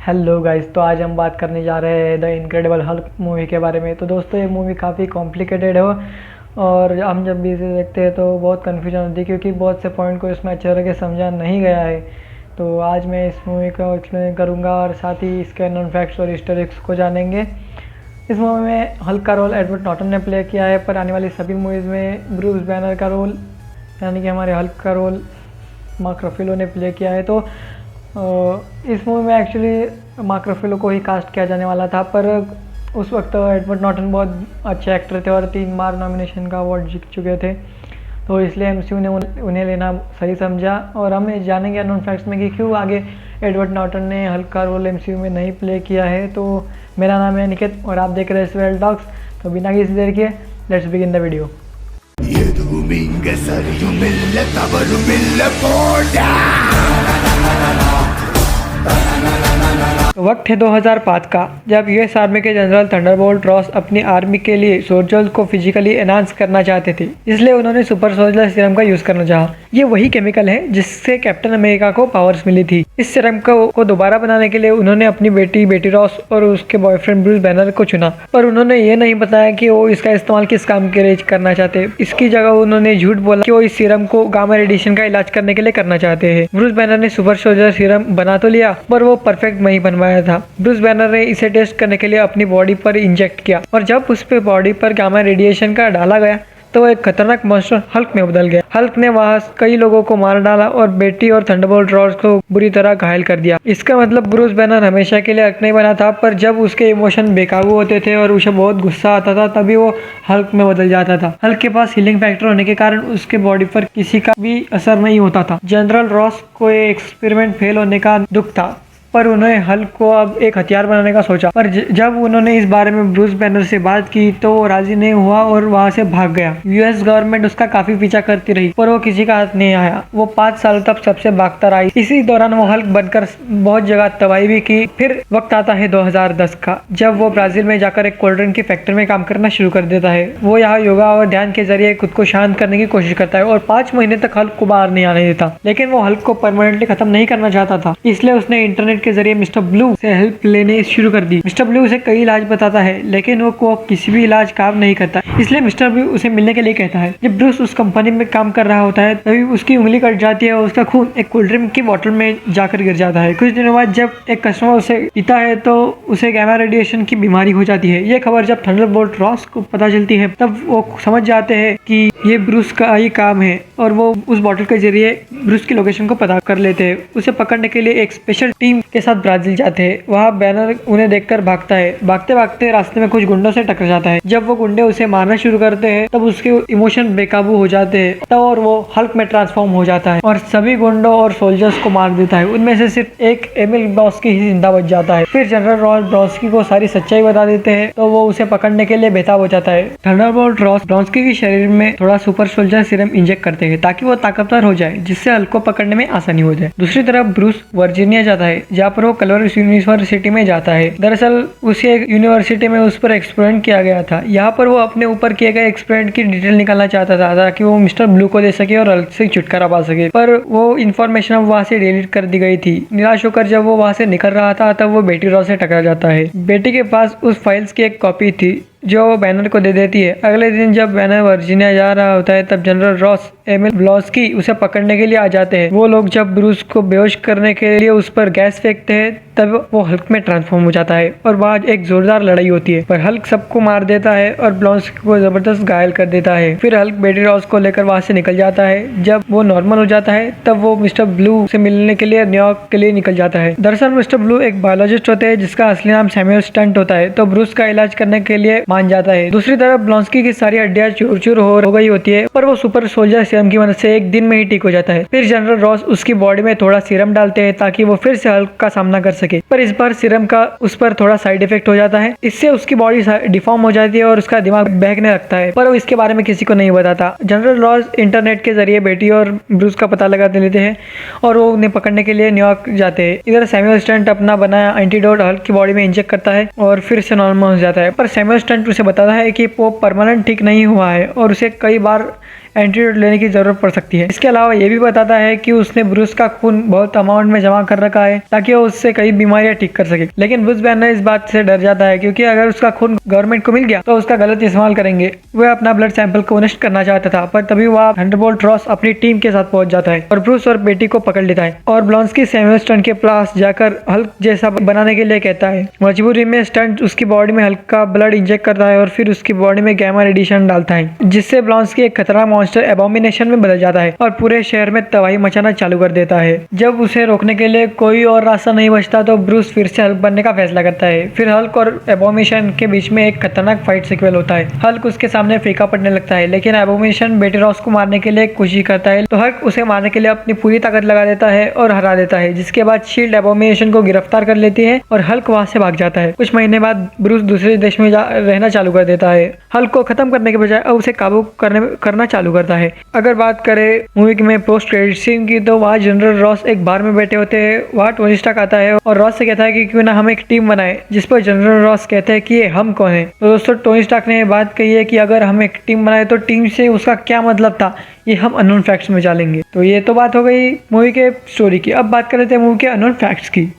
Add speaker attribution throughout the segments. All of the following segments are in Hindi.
Speaker 1: हेलो गाइस, तो आज हम बात करने जा रहे हैं द इनक्रेडिबल हल्क मूवी के बारे में। तो दोस्तों, ये मूवी काफ़ी कॉम्प्लिकेटेड है और हम जब भी इसे देखते हैं तो बहुत कन्फ्यूजन होती है क्योंकि बहुत से पॉइंट को इसमें अच्छे तरह से समझा नहीं गया है। तो आज मैं इस मूवी को एक्सप्लेन करूँगा और साथ ही इसके नॉन फैक्ट्स और ईस्टर एग्स को जानेंगे। इस मूवी में हल्क का रोल एडवर्ड नॉर्टन ने प्ले किया है, पर आने वाली सभी मूवीज़ में ब्रूस बैनर का रोल यानी कि हमारे हल्क का रोल मार्क रफेलो ने प्ले किया है। तो इस मूवी में एक्चुअली मार्क रफेलो को ही कास्ट किया जाने वाला था, पर उस वक्त एडवर्ड नॉर्टन बहुत अच्छे एक्टर थे और 3 बार नॉमिनेशन का अवार्ड जीत चुके थे, तो इसलिए एमसीयू ने उन्हें लेना सही समझा। और हम जानेंगे अननोन फैक्ट्स में कि क्यों आगे एडवर्ड नॉर्टन ने हल्क का रोल एमसीयू में नहीं प्ले किया है। तो मेरा नाम है निकेत और आप देख रहे हैं स्वेल टॉक्स। तो बिना किसी देर के लेट्स बिगिन द वीडियो। वक्त है 2005 का, जब यूएस आर्मी के जनरल थंडरबोल्ट रॉस अपनी आर्मी के लिए सोल्जर्स को फिजिकली एनहांस करना चाहते थे, इसलिए उन्होंने सुपर सोल्जर सीरम का यूज करना चाहा। ये वही केमिकल है जिससे कैप्टन अमेरिका को पावर्स मिली थी। इस सीरम को दोबारा बनाने के लिए उन्होंने अपनी बेटी रॉस और उसके बॉयफ्रेंड ब्रूस बैनर को चुना, पर उन्होंने ये नहीं बताया कि वो इसका इस्तेमाल किस काम के लिए करना चाहते। इसकी जगह उन्होंने झूठ बोला कि वो इस सीरम को गामा रेडिएशन का इलाज करने के लिए करना चाहते हैं। ब्रूस बैनर ने सुपर सोल्जर सीरम बना तो लिया, पर वो परफेक्ट नहीं बनवाया था। ब्रूस बैनर ने इसे टेस्ट करने के लिए अपनी बॉडी पर इंजेक्ट किया और जब उस पे बॉडी पर गामा रेडिएशन का डाला गया तो वो एक खतरनाक मॉन्स्टर हल्क में बदल गया। हल्क ने वहां कई लोगों को मार डाला और बेटी और थंडरबोल्ट रॉस को बुरी तरह घायल कर दिया। इसका मतलब ब्रूस बैनर हमेशा के लिए हल्क नहीं बना था, पर जब उसके इमोशन बेकाबू होते थे और उसे बहुत गुस्सा आता था तभी वो हल्क में बदल जाता था। हल्क के पास हीलिंग फैक्टर होने के कारण उसके बॉडी पर किसी का भी असर नहीं होता था। जनरल रॉस को ये एक्सपेरिमेंट फेल होने का दुख था, पर उन्होंने हल्क को अब एक हथियार बनाने का सोचा। पर जब उन्होंने इस बारे में ब्रूस बैनर से बात की तो वो राजी नहीं हुआ और वहां से भाग गया। यूएस गवर्नमेंट उसका काफी पीछा करती रही, पर वो किसी का हाथ नहीं आया। वो 5 साल तक सबसे भागता रहा। इसी दौरान वो हल्क बनकर बहुत जगह तबाही भी की। फिर वक्त आता है 2010 का, जब वो ब्राजील में जाकर एक कोल्ड ड्रिंक की फैक्ट्री में काम करना शुरू कर देता है। वो यहाँ योगा और ध्यान के जरिए खुद को शांत करने की कोशिश करता है और 5 महीने तक हल्क को बाहर नहीं आने देता। लेकिन वो हल्क को परमानेंटली खत्म नहीं करना चाहता था, इसलिए उसने इंटरनेट के जरिए मिस्टर ब्लू से हेल्प लेने शुरू कर दी। मिस्टर ब्लू उसे कई इलाज बताता है, लेकिन वो किसी भी इलाज काम नहीं करता, इसलिए मिस्टर ब्लू उसे मिलने के लिए कहता है। जब ब्रूस उस कंपनी में काम कर रहा होता है तभी उसकी उंगली कट जाती है और उसका खून एक कोल्ड ड्रिंक की बोतल में जाकर गिर जाता है। कुछ दिनों बाद जब एक कस्टमर उसे पीता है तो उसे गामा रेडिएशन की बीमारी हो जाती है। ये खबर जब थंडरबोल्ट रॉस को पता चलती है तब वो समझ जाते हैं कि ये ब्रूस का ही काम है और वो उस बोतल के जरिए ब्रूस की लोकेशन को पता कर लेते हैं। उसे पकड़ने के लिए एक स्पेशल टीम के साथ ब्राजील जाते हैं। वहाँ बैनर उन्हें देखकर भागता है। भागते भागते रास्ते में कुछ गुंडों से टकरा जाता है। जब वो गुंडे उसे मारना शुरू करते हैं तब उसके इमोशन बेकाबू हो जाते हैं तब और वो हल्क में ट्रांसफॉर्म हो जाता है और सभी गुंडों और सोल्जर्स को मार देता है। उनमें से सिर्फ एक एमिल ब्लॉस्की ही जिंदा बच जाता है। फिर जनरल रॉस ब्लॉस्की को सारी सच्चाई बता देते हैं तो वो उसे पकड़ने के लिए बेताब हो जाता है। थंडरबोल्ट रॉस ब्लॉस्की के शरीर में थोड़ा सुपर सोल्जर सीरम इंजेक्ट करते हैं ताकि वो ताकतवर हो जाए, जिससे हल्क को पकड़ने में आसानी हो जाए। दूसरी तरफ ब्रूस वर्जीनिया जाता है, जहाँ पर वो कलवरिस यूनिवर्सिटी में जाता है। दरअसल उसे यूनिवर्सिटी में उस पर एक्सपेरिमेंट किया गया था। यहाँ पर वो अपने ऊपर किए गए एक्सपेरिमेंट की डिटेल निकालना चाहता था ताकि वो मिस्टर ब्लू को दे सके और हल्क से छुटकारा पा सके, पर वो इन्फॉर्मेशन अब वहाँ से डिलीट कर दी गई थी। निराश होकर जब वो वहाँ से निकल रहा था तब वो बेटी रॉस से टकरा जाता है। बेटी के पास उस फाइल्स की एक कॉपी थी जो वो बैनर को दे देती है। अगले दिन जब बैनर वर्जीनिया जा रहा होता है तब जनरल रॉस एमिल ब्लॉस्की उसे पकड़ने के लिए आ जाते हैं। वो लोग जब ब्रूस को बेहोश करने के लिए उस पर गैस फेंकते हैं तब वो हल्क में ट्रांसफॉर्म हो जाता है और बाद एक जोरदार लड़ाई होती है, पर हल्क सबको मार देता है और ब्लॉस्की को जबरदस्त घायल कर देता है। फिर हल्क बेटी रॉस को लेकर वहां से निकल जाता है। जब वो नॉर्मल हो जाता है तब वो मिस्टर ब्लू से मिलने के लिए न्यूयॉर्क के लिए निकल जाता है। दरअसल मिस्टर ब्लू एक बायोलॉजिस्ट होते हैं जिसका असली नाम सैमुअल स्टंट होता है, तो ब्रूस का इलाज करने के लिए मान जाता है। दूसरी तरफ ब्लॉस्की की सारी हड्डियां चूर चूर हो गई होती है, पर वो सुपर सोल्जर सीरम की मदद से एक दिन में ही ठीक हो जाता है। फिर जनरल रॉस उसकी बॉडी में थोड़ा सीरम डालते हैं ताकि वो फिर से हल्क का सामना कर सके, पर इस बार सीरम का उस पर थोड़ा साइड इफेक्ट हो जाता है। इससे उसकी बॉडी डिफॉर्म हो जाती है और उसका दिमाग बहकने लगता है, पर वो इसके बारे में किसी को नहीं बताता। जनरल रॉस इंटरनेट के जरिए बेटी और ब्रूस का पता लगा लेते हैं और वो उन्हें पकड़ने के लिए न्यूयॉर्क जाते हैं। इधर सैमुअल स्टंट अपना बनाया एंटीडोट हल्क की बॉडी में इंजेक्ट करता है और फिर से नॉर्मल हो जाता है, पर सैमुअल स्टंट उसे बताता है कि वो परमानेंट ठीक नहीं हुआ है और उसे कई बार एंटीडोट लेने की जरूरत पड़ सकती है। इसके अलावा ये भी बताता है कि उसने ब्रूस का खून बहुत अमाउंट में जमा कर रखा है ताकि वो उससे कई बीमारियां ठीक कर सके। लेकिन ब्रूस बैनर इस बात से डर जाता है क्योंकि अगर उसका खून गवर्नमेंट को मिल गया तो उसका गलत इस्तेमाल करेंगे। वह अपना ब्लड सैंपल को नष्ट करना चाहता था, पर तभी वह थंडरबोल्ट रॉस अपनी टीम के साथ पहुंच जाता है और ब्रूस और बेटी को पकड़ लेता है और ब्लॉन्स्की सैमुअल स्टंट के पास जाकर हल्क जैसा बनाने के लिए कहता है। मजबूरी में स्टंट उसकी बॉडी में हल्क का ब्लड इंजेक्ट करता है और फिर उसकी बॉडी में गैमा रेडिएशन डालता है, जिससे ब्लॉन्स्की एक खतरनाक मॉन्स्टर एबोमिनेशन में बदल जाता है और पूरे शहर में तबाही मचाना चालू कर देता है। जब उसे रोकने के लिए कोई और रास्ता नहीं बचता तो ब्रूस फिर से हल्क बनने का फैसला करता है। फिर हल्क और एबोमिनेशन के बीच में एक खतरनाक फाइट सीक्वेल होता है। हल्क उसके सामने फीका पड़ने लगता है, लेकिन एबोमिनेशन बेटी रॉस को मारने के लिए कोशिश करता है तो हल्क उसे मारने के लिए अपनी पूरी ताकत लगा देता है और हरा देता है, जिसके बाद शील्ड एबोमिनेशन को गिरफ्तार कर लेती है और हल्क वहां से भाग जाता है। कुछ महीने बाद ब्रूस दूसरे देश में रहना चालू कर देता है। हल्क को खत्म करने के बजाय अब उसे काबू करना चालू करता है। अगर बात करें मूवी में पोस्ट क्रेडिट सीन की तो वहाँ जनरल रॉस एक बार में बैठे होते हैं। वहाँ टोनी स्टार्क आता है और रॉस से कहता है कि क्यों ना हम एक टीम बनाए, जिस पर जनरल रॉस कहते हैं कि ये हम कौन है। तो दोस्तों टोनी स्टार्क ने बात कही है कि अगर हम एक टीम बनाए तो टीम से उसका क्या मतलब था, ये हम अननोन फैक्ट्स में जानेंगे। तो ये तो बात हो गई मूवी के स्टोरी की। अब बात कर लेते हैं मूवी के अननोन फैक्ट्स की।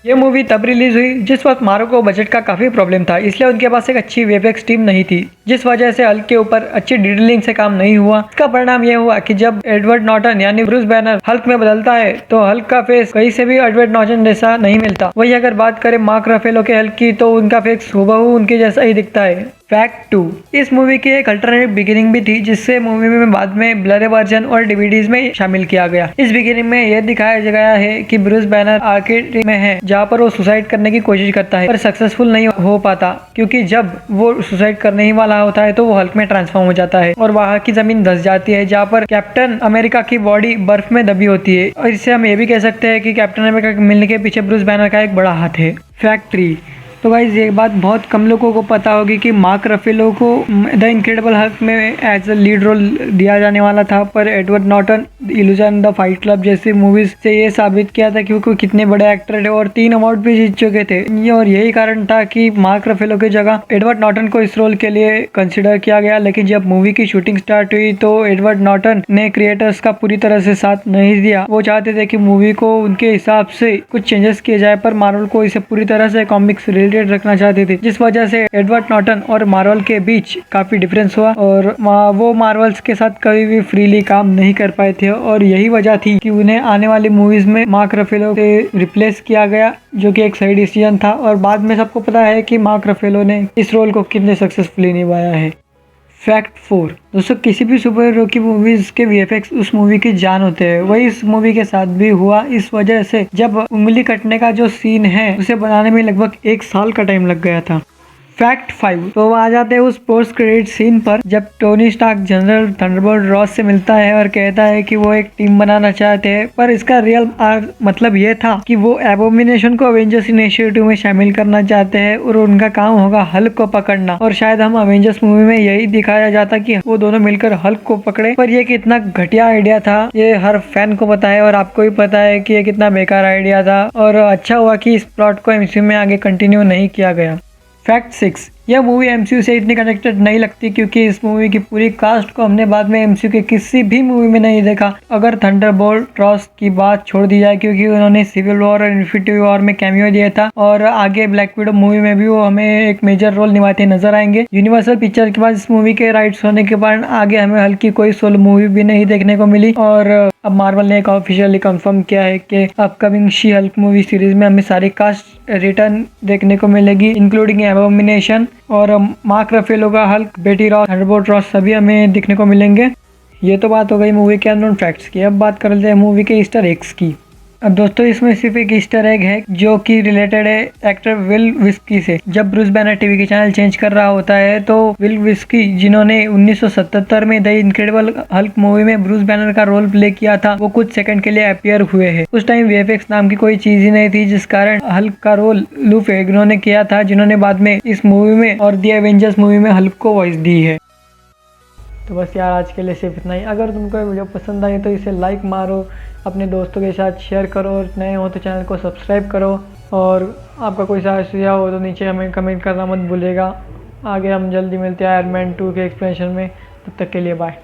Speaker 1: ये मूवी तब रिलीज हुई जिस वक्त मार्वल को बजट का काफी प्रॉब्लम था, इसलिए उनके पास एक अच्छी वीएफएक्स टीम नहीं थी, जिस वजह से हल्क के ऊपर अच्छी डिटेलिंग से काम नहीं हुआ। इसका परिणाम यह हुआ कि जब एडवर्ड नॉर्टन यानी ब्रूस बैनर हल्क में बदलता है तो हल्क का फेस कहीं से भी एडवर्ड नॉर्टन जैसा नहीं मिलता। वही अगर बात करें मार्क रफेलो के हल्क की तो उनका फेस हुबहू उनके जैसा ही दिखता है। फैक्ट 2, इस मूवी की एक अल्टरनेट बिगिनिंग भी थी जिससे मूवी में बाद में ब्लरे वर्जन और डीवीडीज में शामिल किया गया। इस बिगिनिंग में यह दिखाया गया है कि ब्रूस बैनर आर्केड में है जहाँ पर वो सुसाइड करने की कोशिश करता है पर सक्सेसफुल नहीं हो पाता, क्योंकि जब वो सुसाइड करने ही वाला होता है तो वो हल्क में ट्रांसफॉर्म हो जाता है और वहाँ की जमीन धंस जाती है जहाँ पर कैप्टन अमेरिका की बॉडी बर्फ में दबी होती है। और इससे हम ये भी कह सकते हैं कि कैप्टन अमेरिका के मिलने के पीछे ब्रूस बैनर का एक बड़ा हाथ है। फैक्ट 3, तो गाइज ये बात बहुत कम लोगों को पता होगी कि मार्क रफेलो को द इनक्रेडिबल हल्क में एज अ लीड रोल दिया जाने वाला था, पर Edward Norton illusion the fight club जैसी मूवीज से ये साबित किया था कि वो कितने बड़े एक्टर थे और 3 अवार्ड भी जीत चुके थे। और यही कारण था कि मार्क रफेलो की जगह एडवर्ड नॉर्टन को इस रोल के लिए कंसिडर किया गया। लेकिन जब मूवी की शूटिंग स्टार्ट हुई तो एडवर्ड नॉर्टन ने क्रिएटर्स का पूरी तरह से साथ नहीं दिया। वो चाहते थे कि मूवी को उनके हिसाब से कुछ चेंजेस किए जाए, पर मार्वल को इसे पूरी तरह से कॉमिक्स रखना चाहते थे, जिस वजह से एडवर्ड नॉर्टन और मार्वल के बीच काफी डिफरेंस हुआ और वो मार्वल्स के साथ कभी भी फ्रीली काम नहीं कर पाए थे। और यही वजह थी कि उन्हें आने वाली मूवीज में मार्क रफेलो से रिप्लेस किया गया, जो कि एक सही डिसीजन था। और बाद में सबको पता है कि मार्क रफेलो ने इस रोल को कितने सक्सेसफुली निभाया है। फैक्ट 4, दोस्तों किसी भी सुपर हीरो की मूवीज के वीएफएक्स उस मूवी की जान होते हैं, वही इस मूवी के साथ भी हुआ। इस वजह से जब उंगली कटने का जो सीन है उसे बनाने में लगभग 1 साल का टाइम लग गया था। फैक्ट 5, तो आ जाते हैं उस पोस्ट क्रेडिट सीन पर जब Tony Stark General Thunderbolt Ross से मिलता है और कहता है कि वो एक टीम बनाना चाहते हैं, पर इसका रियल मतलब ये था कि वो एबोमिनेशन को अवेंजर्स इनिशिएटिव में शामिल करना चाहते हैं और उनका काम होगा हल्क को पकड़ना। और शायद हम अवेंजर्स मूवी में यही दिखाया जाता कि वो दोनों मिलकर हल्क को पकड़े, पर ये कितना घटिया आइडिया था ये हर फैन को पता है और आपको भी पता है कि ये कितना बेकार आइडिया था। और अच्छा हुआ कि इस प्लॉट को एमसीयू में आगे कंटिन्यू नहीं किया गया। फैक्ट 6, यह मूवी एमसीयू से इतनी कनेक्टेड नहीं लगती क्योंकि इस मूवी की पूरी कास्ट को हमने बाद में एमसीयू के किसी भी मूवी में नहीं देखा, अगर थंडरबोल्ट रॉस की बात छोड़ दी जाए, क्योंकि उन्होंने सिविल वॉर और इन्फिनिटी वॉर में कैमियो दिया था और आगे ब्लैक विडो मूवी में भी वो हमें एक मेजर रोल निभाते नजर आएंगे। यूनिवर्सल पिक्चर के बाद इस मूवी के राइट्स होने के कारण आगे हमें हल्की कोई सोलो मूवी भी नहीं देखने को मिली। और अब मार्वल ने एक ऑफिशियली कंफर्म किया है कि upcoming she Hulk movie series में हमें सारी कास्ट रिटर्न देखने को मिलेगी, इंक्लूडिंग एबोमिनेशन और मार्क रफेलो का हल्क, बेटी रॉस, थंडरबोल्ट रॉस सभी हमें दिखने को मिलेंगे। ये तो बात हो गई मूवी के अननोन फैक्ट्स की। अब बात कर लेते हैं मूवी के ईस्टर एग्स की। अब दोस्तों इसमें सिर्फ एक ईस्टर एग है जो कि रिलेटेड है एक्टर विल विस्की से। जब ब्रूस बैनर टीवी के चैनल चेंज कर रहा होता है तो विल विस्की, जिन्होंने 1977 में द इनक्रेडिबल हल्क मूवी में ब्रूस बैनर का रोल प्ले किया था, वो कुछ सेकंड के लिए अपीयर हुए हैं। उस टाइम वीएफएक्स नाम की कोई चीज ही नहीं थी, जिस कारण हल्क का रोल लू फेग्नो ने किया था, जिन्होंने बाद में इस मूवी में और द एवेंजर्स मूवी में हल्क को वॉइस दी है। तो बस यार आज के लिए सिर्फ इतना ही। अगर तुमको ये वीडियो पसंद आई तो इसे लाइक मारो, अपने दोस्तों के साथ शेयर करो और नए हो तो चैनल को सब्सक्राइब करो। और आपका कोई सुझाव हो तो नीचे हमें कमेंट करना मत भूलिएगा। आगे हम जल्दी मिलते हैं आयरन मैन 2 के एक्सप्लेनेशन में। तब तक के लिए बाय।